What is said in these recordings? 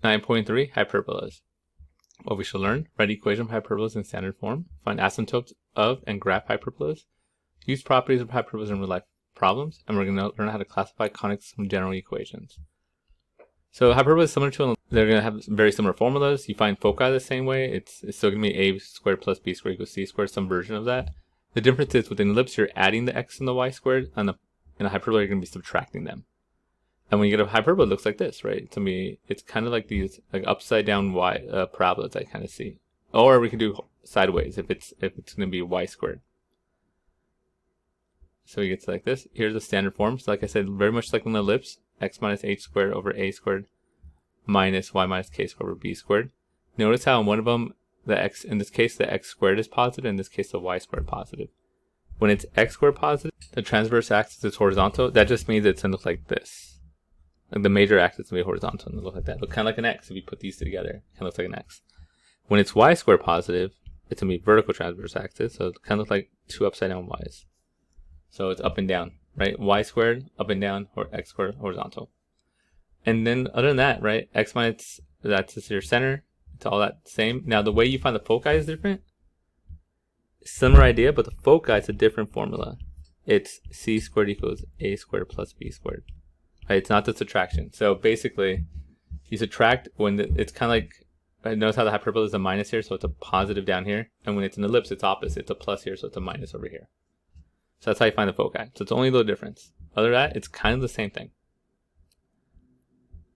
9.3 Hyperbolas. What we should learn: write equation of hyperbolas in standard form, find asymptotes of and graph hyperbolas, use properties of hyperbolas in real life problems, and we're going to learn how to classify conics from general equations. So hyperbola is similar to, they're going to have very similar formulas. You find foci the same way. It's still going to be a squared plus b squared equals c squared, some version of that. The difference is with an ellipse, you're adding the x and the y squared, and in a hyperbola, you're going to be subtracting them. And when you get a hyperbola, it looks like this, right? To me, it's kind of like these like upside down y parabolas I kind of see. Or we can do sideways if it's going to be y squared. So we get to like this. Here's the standard form. So like I said, very much like an ellipse, x minus h squared over a squared minus y minus k squared over b squared. Notice how in one of them, the x, in this case, the x squared is positive, in this case, the y squared positive. When it's x squared positive, the transverse axis is horizontal. That just means it's going to look like this. Like the major axis is going to be horizontal and look like that. Look kind of like an x if you put these together. It kind of looks like an x. When it's y squared positive, it's going to be vertical transverse axis. So it kind of looks like two upside down y's. So it's up and down, right? Y squared, up and down, or x squared, horizontal. And then other than that, right? X minus, that's just your center. It's all that same. Now the way you find the foci is different. Similar idea, but the foci is a different formula. It's c squared equals a squared plus b squared. Right? It's not the subtraction. So basically, you subtract when it's kind of like, right, notice how the hyperbola is a minus here, so it's a positive down here. And when it's an ellipse, it's opposite. It's a plus here, so it's a minus over here. So that's how you find the foci. So it's only a little difference. Other than that, it's kind of the same thing.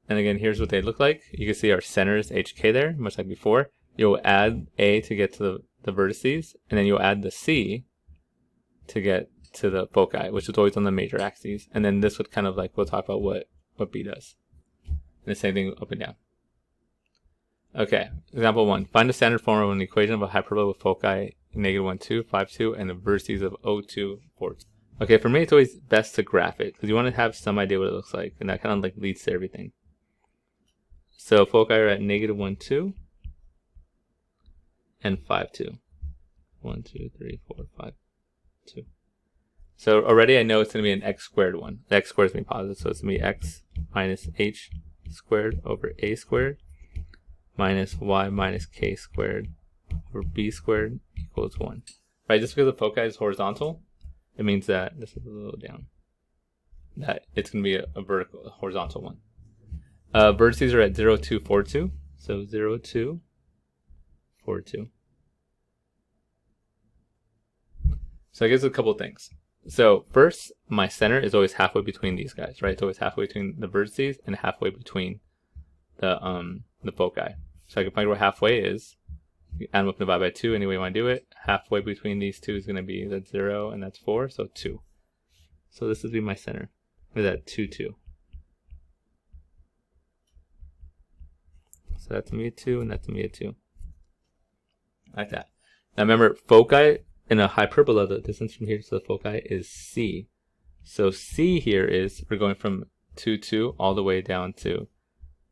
And again, here's what they look like. You can see our center is HK there, much like before. You'll add A to get to the vertices, and then you'll add the C to get to the foci, which is always on the major axes. And then this would kind of like, we'll talk about what B does. And the same thing up and down. Okay, example 1. Find the standard form of an equation of a hyperbola with foci -1, 2, 5, 2, and the vertices of 0, 2, 4. Okay, for me, it's always best to graph it, because you want to have some idea what it looks like, and that kind of like leads to everything. So foci are at -1, 2, and 5, 2. 1, 2, 3, 4, 5, 2. So already I know it's going to be an x squared one. The x squared is going to be positive, so it's going to be x minus h squared over a squared minus y minus k squared over b squared equals 1. Right, just because the foci is horizontal, it means that, this is a little down, that it's going to be a vertical, a horizontal one. Vertices are at 0, 2, 4, 2. So 0, 2, 4, 2. So I guess a couple things. So first, my center is always halfway between these guys, right? It's always halfway between the vertices and halfway between the foci. So I can find where halfway is. You add them up and divide by 2 any way you want to do it. Halfway between these two is going to be, that's 0 and that's 4, so 2. So this would be my center. Is that 2, 2. So that's me a 2 and that's me a 2. Like that. Now remember, foci in a hyperbola, the distance from here to the foci is c. So c here is, we're going from 2, 2 all the way down to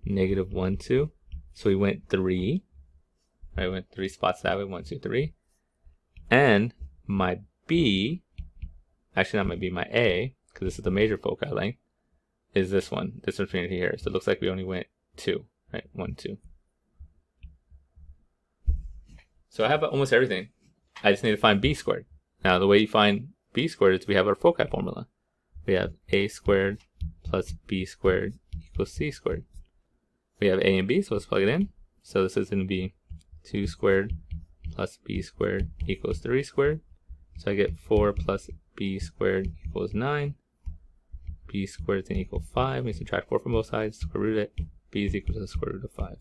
-1, 2. So we went 3. I went 3 spots that way, 1, 2, 3. And my b, actually not my b, my a, because this is the major foci length, is this one, this between here. So it looks like we only went 2, right? 1, 2. So I have almost everything. I just need to find b squared. Now the way you find b squared is we have our foci formula. We have a squared plus b squared equals c squared. We have a and b, so let's plug it in. So this is going to be 2 squared plus b squared equals 3 squared. So I get 4 plus b squared equals 9. B squared is going to equal 5. We subtract 4 from both sides, square root it. B is equal to the square root of 5.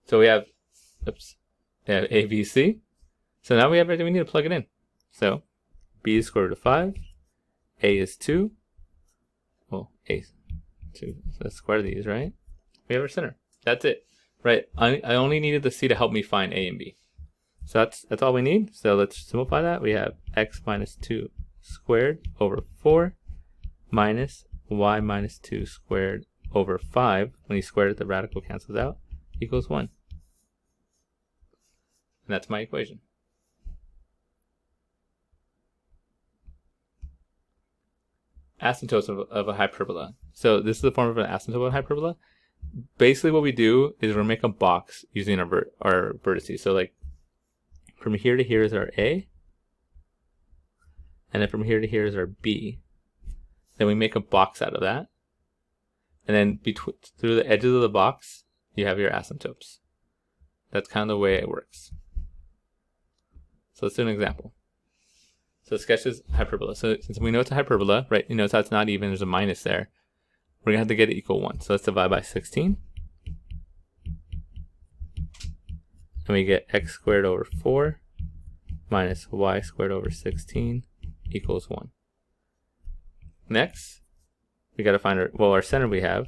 So we have, a, b, c. So now we have everything we need to plug it in. So b is square root of 5. A is 2. Well, a is 2. So let's square these, right? We have our center. That's it. Right, I only needed the c to help me find a and b. So that's all we need. So let's simplify that. We have x minus 2 squared over 4 minus y minus 2 squared over 5. When you square it, the radical cancels out, equals 1. And that's my equation. Asymptotes of a hyperbola. So this is the form of an asymptote of a hyperbola. basically what we do is we'll make a box using our vertices. So like from here to here is our A, and then from here to here is our B. Then we make a box out of that, and then through the edges of the box you have your asymptotes. That's kind of the way it works. So let's do an example. So sketch is hyperbola. So since we know it's a hyperbola, right, you notice how it's not even, there's a minus there. We're gonna have to get it equal 1. So let's divide by 16. And we get x squared over 4 minus y squared over 16 equals 1. Next, we gotta find our center we have.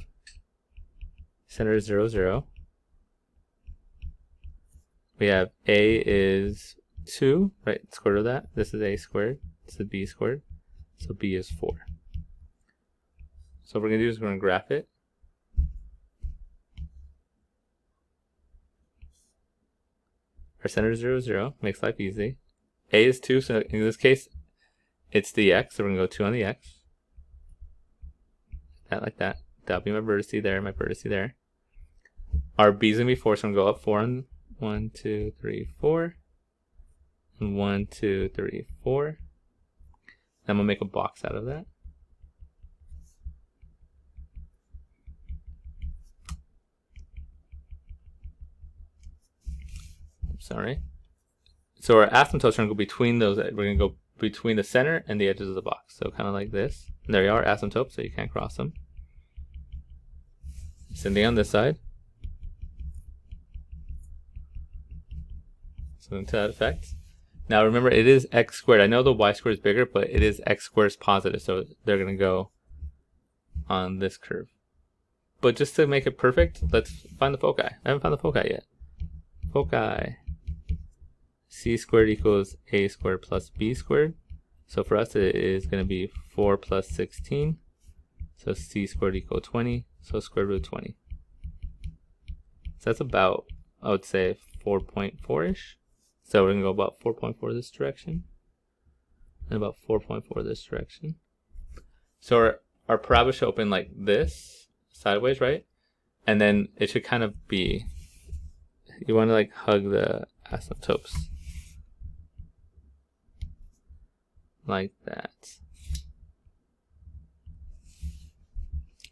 Center is 0, 0. We have a is 2, right? Square root of that. This is a squared. This is b squared. So b is 4. So what we're going to do is we're going to graph it. Our center is 0, 0. Makes life easy. A is 2, so in this case, it's the x. So we're going to go 2 on the x. That like that. That'll be my vertice there, my vertice there. Our b is going to be 4, so I'm going to go up 4 on 1, 2, 3, 4. 1, 2, 3, 4. Then I'm going to make a box out of that. Sorry. So our asymptotes are going to go between those. We're going to go between the center and the edges of the box. So kind of like this. And there you are, asymptotes, so you can't cross them. Same thing on this side. Something to that effect. Now remember, it is x squared. I know the y squared is bigger, but it is x squared is positive, so they're going to go on this curve. But just to make it perfect, let's find the foci. I haven't found the foci yet. Foci. C squared equals a squared plus b squared. So for us, it is going to be 4 plus 16. So c squared equals 20. So square root of 20. So that's about, I would say, 4.4-ish. So we're going to go about 4.4 this direction. And about 4.4 this direction. So our parabola should open like this, sideways, right? And then it should kind of be, you want to like hug the asymptotes. Like that.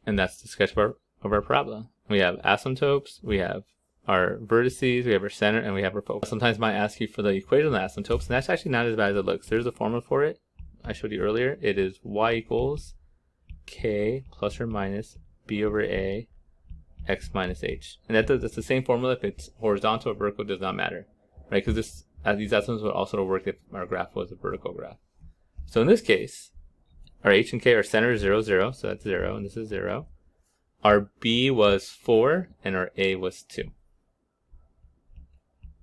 And that's the sketch of our parabola. We have asymptotes, we have our vertices, we have our center, and we have our foci. Sometimes I might ask you for the equation of the asymptotes, and that's actually not as bad as it looks. There's a formula for it. I showed you earlier. It is y equals k plus or minus b over a x minus h. And that's the same formula if it's horizontal or vertical, does not matter. Right? Because these asymptotes would also work if our graph was a vertical graph. So in this case, our h and k, our center is 0, 0, so that's 0, and this is 0. Our b was 4, and our a was 2.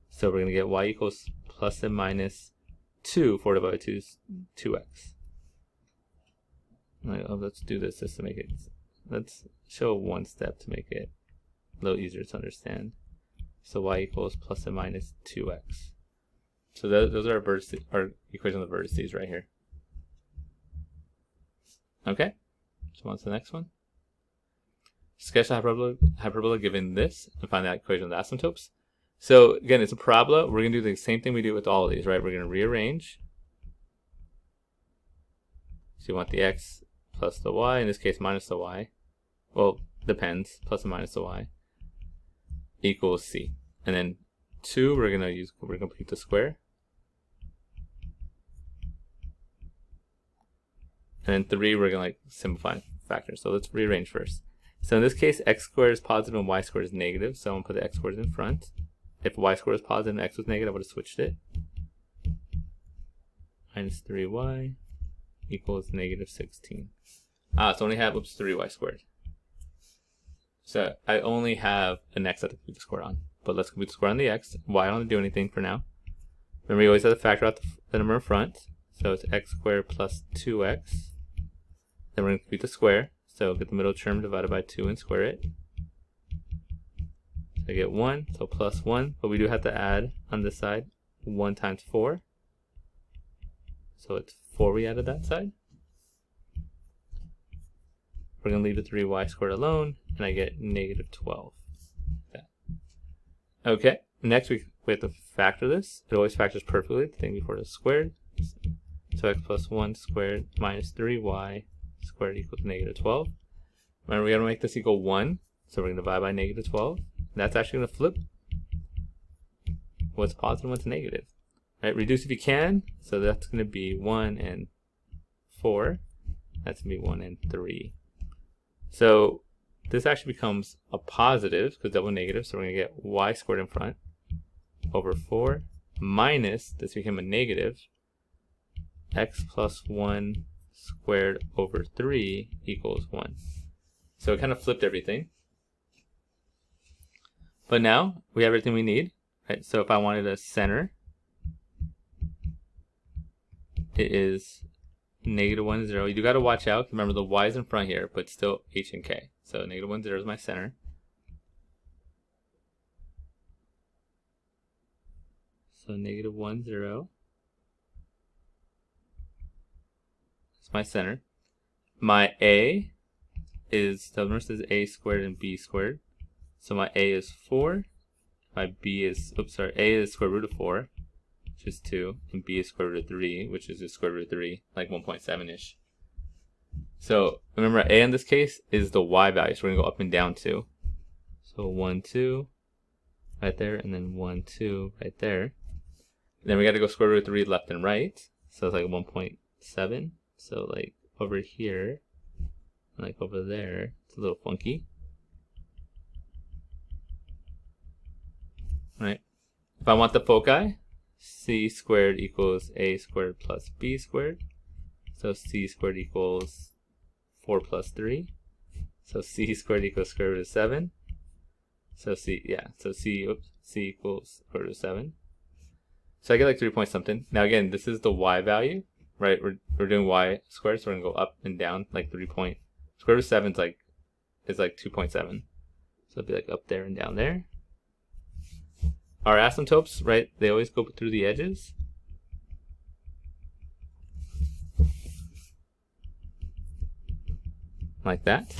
So we're going to get y equals plus and minus 2. 4 divided by 2 is 2x. Right, let's do this just to make it, let's show one step to make it a little easier to understand. So y equals plus and minus 2x. So those are our equation of the vertices right here. Okay, so on to the next one. Sketch the hyperbola given this and find the equation of the asymptotes. So again, it's a parabola. We're going to do the same thing we do with all of these, right? We're going to rearrange. So you want the x plus the y, in this case minus the y. Well, depends, plus and minus the y, equals c. And then 2, we're going to complete the square. And then 3, we're going to like simplify factors. So let's rearrange first. So in this case, x squared is positive and y squared is negative. So I'm going to put the x squared in front. If y squared is positive and x was negative, I would have switched it. Minus 3y equals negative 16. So I only have, 3y squared. So I only have an x that to complete the square on. But let's complete the square on the x. Y I don't do anything for now. Remember, you always have to factor out the number in front. So it's x squared plus 2x. Then we're going to complete the square. So get the middle term divided by 2 and square it. So I get 1, so plus 1. But we do have to add on this side 1 times 4. So it's 4 we added that side. We're going to leave the 3y squared alone. and I get negative 12. Okay, next we have to factor this. It always factors perfectly, the thing before is squared. So x plus 1 squared minus 3y squared equals negative 12. Remember, we got to make this equal 1, so we're going to divide by negative 12. And that's actually going to flip what's positive, what's negative. Right, reduce if you can, so that's going to be 1 and 4. That's going to be 1 and 3. So this actually becomes a positive, because double negative, so we're going to get y squared in front over 4 minus, this became a negative, x plus 1 squared over 3 equals 1. So it kind of flipped everything. But now we have everything we need. Right? So if I wanted a center, it is negative 1, 0. You do got to watch out. Remember, the y is in front here, but still h and k. So negative 1, 0 is my center. So negative 1, 0 is my center. My a is, the number says a squared and b squared. So my a is 4. My b is, a is square root of 4, which is 2, and b is square root of 3, which is just square root of 3, like 1.7-ish. So remember, a in this case is the y value, so we're going to go up and down 2. So 1, 2, right there, and then 1, 2, right there. And then we got to go square root of 3 left and right, so it's like 1.7. So like over here, like over there, it's a little funky. Right? If I want the foci, c squared equals a squared plus b squared. So c squared equals 4 plus 3. So c squared equals square root of 7. So c equals square root of 7. So I get like 3 point something. Now again, this is the y value, right? We're doing y squared, so we're gonna go up and down like 3 point. Square root of 7 is like 2.7. So it'll be like up there and down there. Our asymptotes, right, they always go through the edges. Like that.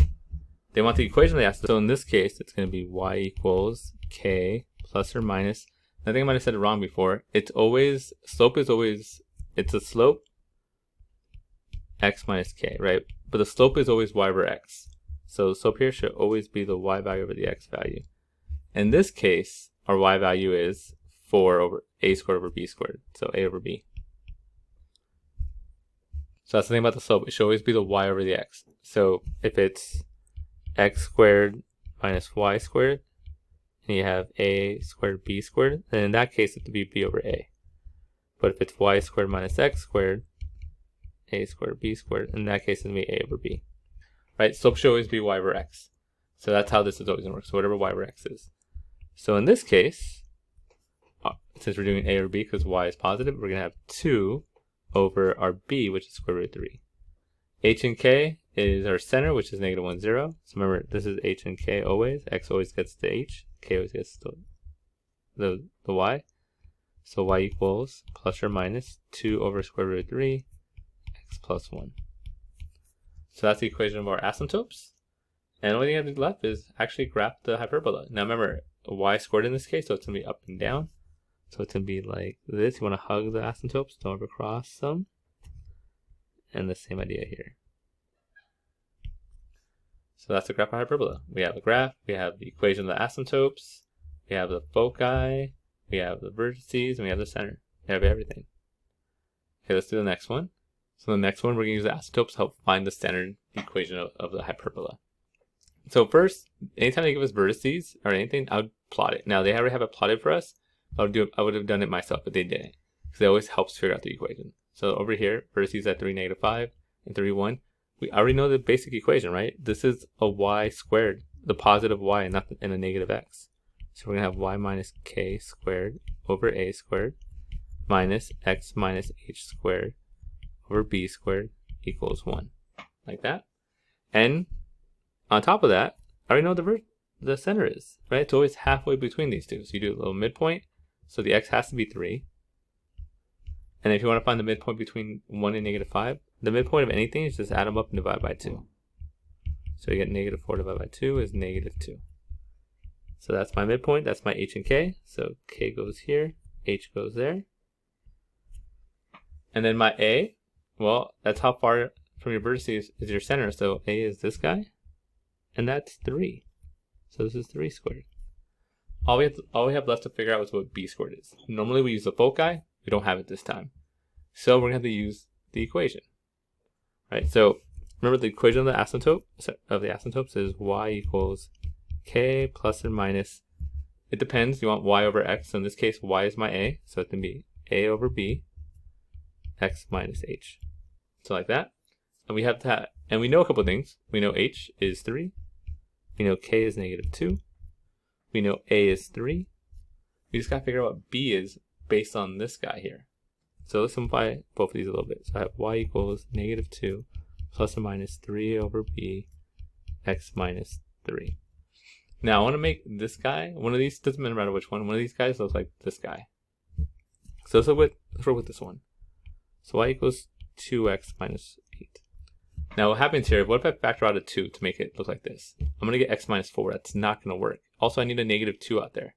They want the equation of the asymptote. So in this case, it's going to be y equals k plus or minus. I think I might have said it wrong before. It's always, slope is always, it's a slope x minus k, right? But the slope is always y over x. So the slope here should always be the y value over the x value. In this case, our y value is 4 over a squared over b squared. So a over b. So that's the thing about the slope. It should always be the y over the x. So if it's x squared minus y squared, and you have a squared b squared, then in that case it would be b over a. But if it's y squared minus x squared, a squared b squared, in that case it would be a over b. Right? Slope should always be y over x. So that's how this is always going to work. So whatever y over x is. So in this case, since we're doing a over b because y is positive, we're going to have 2 over our b, which is square root of 3. H and k is our center, which is negative 1, 0. So remember, this is h and k always. X always gets to h. K always gets to the y. So y equals plus or minus 2 over square root of 3, x plus 1. So that's the equation of our asymptotes. And the only thing I have left is actually graph the hyperbola. Now remember, y squared in this case, so it's going to be up and down. So it's going to be like this. You want to hug the asymptotes, don't ever cross them. And the same idea here. So that's the graph of hyperbola. We have a graph, we have the equation of the asymptotes, we have the foci, we have the vertices, and we have the center. We have everything. Okay, let's do the next one. So the next one, we're going to use the asymptotes to help find the standard equation of the hyperbola. So first, anytime they give us vertices or anything, I would plot it. Now they already have it plotted for us. I would have done it myself, but they didn't, because it always helps figure out the equation. So over here, vertices at 3, negative 5, and 3, 1. We already know the basic equation, right? This is a y squared, the positive y, and not a negative x. So we're gonna have y minus k squared over a squared minus x minus h squared over b squared equals 1, like that. And on top of that, I already know what the center is, right? It's always halfway between these two. So you do a little midpoint. So the x has to be 3. And if you want to find the midpoint between 1 and negative 5, the midpoint of anything is just add them up and divide by 2. So we get negative 4 divided by 2 is negative 2. So that's my midpoint. That's my h and k. So k goes here, h goes there. And then my a, well, that's how far from your vertices is your center. So a is this guy, and that's 3. So this is 3 squared. All we have left to figure out is what b squared is. Normally we use the foci. We don't have it this time. So we're going to have to use the equation. Right? So remember the equation of the asymptotes is y equals k plus or minus. It depends. You want y over x. So in this case, y is my a. So it can be a over b, x minus h. So like that. And we have that. And we know a couple of things. We know h is 3. We know k is negative 2. We know a is 3. We just got to figure out what b is based on this guy here. So let's simplify both of these a little bit. So I have y equals negative 2 plus or minus 3 over b, x minus 3. Now I want to make this guy, one of these, doesn't matter which one of these guys looks like this guy. So let's work with this one. So y equals 2x minus 8. Now what happens here, what if I factor out a 2 to make it look like this? I'm going to get x minus 4. That's not going to work. Also, I need a negative 2 out there.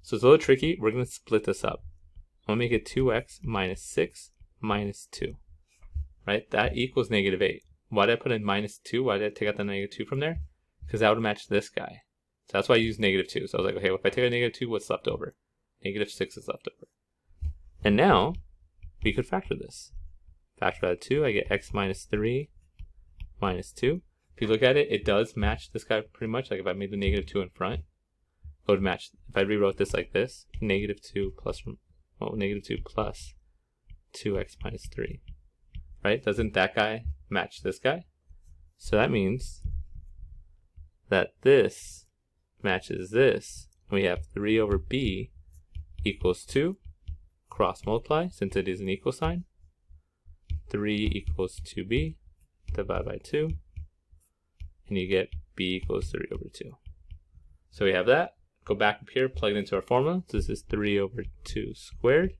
So it's a little tricky. We're going to split this up. I'm going to make it 2x minus 6 minus 2. Right? That equals negative 8. Why did I put in minus 2? Why did I take out the negative 2 from there? Because that would match this guy. So that's why I used negative 2. So I was like, okay, well, if I take a negative 2, what's left over? Negative 6 is left over. And now, we could factor this. Factor out 2, I get x minus 3 minus 2. If you look at it, it does match this guy pretty much. Like if I made the negative 2 in front, it would match. If I rewrote this like this, negative 2 plus, well, negative 2 plus 2x minus 3. Right? Doesn't that guy match this guy? So that means that this matches this. We have 3 over b equals 2. Cross multiply, since it is an equal sign. 3 equals 2b divided by 2. And you get b equals 3 over 2. So we have that. Go back up here, plug it into our formula. So this is 3 over 2 squared.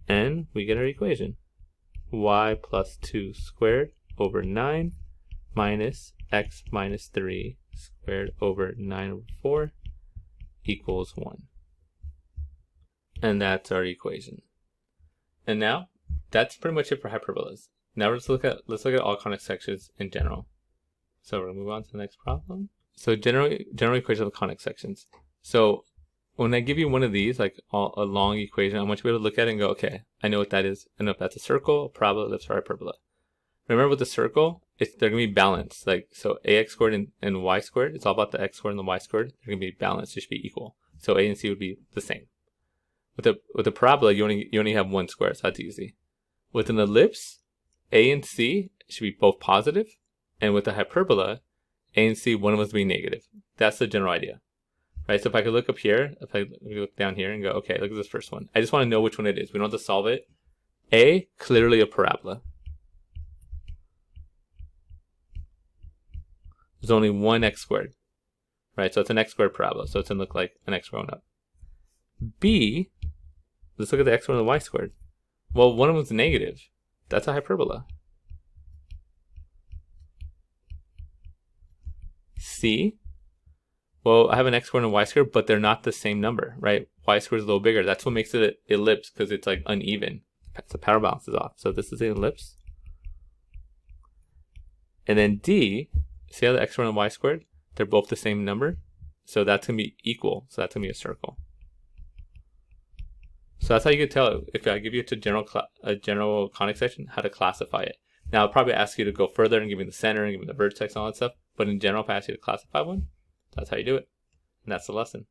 And we get our equation. Y plus 2 squared over 9 minus x minus 3 squared over 9 over 4 equals 1. And that's our equation. And now, that's pretty much it for hyperbolas. Now let's look at all conic sections in general. So we're going to move on to the next problem. So general equation of conic sections. So when I give you one of these, like a long equation, I want you to be able to look at it and go, okay, I know what that is. I know if that's a circle, a parabola, ellipse, or hyperbola. Remember with the circle, they're going to be balanced. Like, so ax squared and y squared, it's all about the x squared and the y squared. They're going to be balanced, they should be equal. So a and c would be the same. With a parabola, you only have one square, so that's easy. With an ellipse, a and c should be both positive, and with a hyperbola, a and c, one of them is being negative. That's the general idea, right? So if I could look up here, if I look down here and go, okay, look at this first one. I just want to know which one it is. We don't have to solve it. A, clearly a parabola. There's only one x squared, right? So it's an x squared parabola, so it's going to look like an x grown up. B, let's look at the x squared and the y squared. Well, one of them's negative. That's a hyperbola. C, well, I have an x squared and a y squared, but they're not the same number, right? Y squared is a little bigger. That's what makes it an ellipse, because it's like uneven. The power balance is off. So this is an ellipse. And then D, see how the x squared and y squared? They're both the same number. So that's going to be equal. So that's going to be a circle. So that's how you can tell, if I give you a general conic section, how to classify it. Now, I'll probably ask you to go further and give me the center and give me the vertex and all that stuff. But in general, if I ask you to classify one, that's how you do it. And that's the lesson.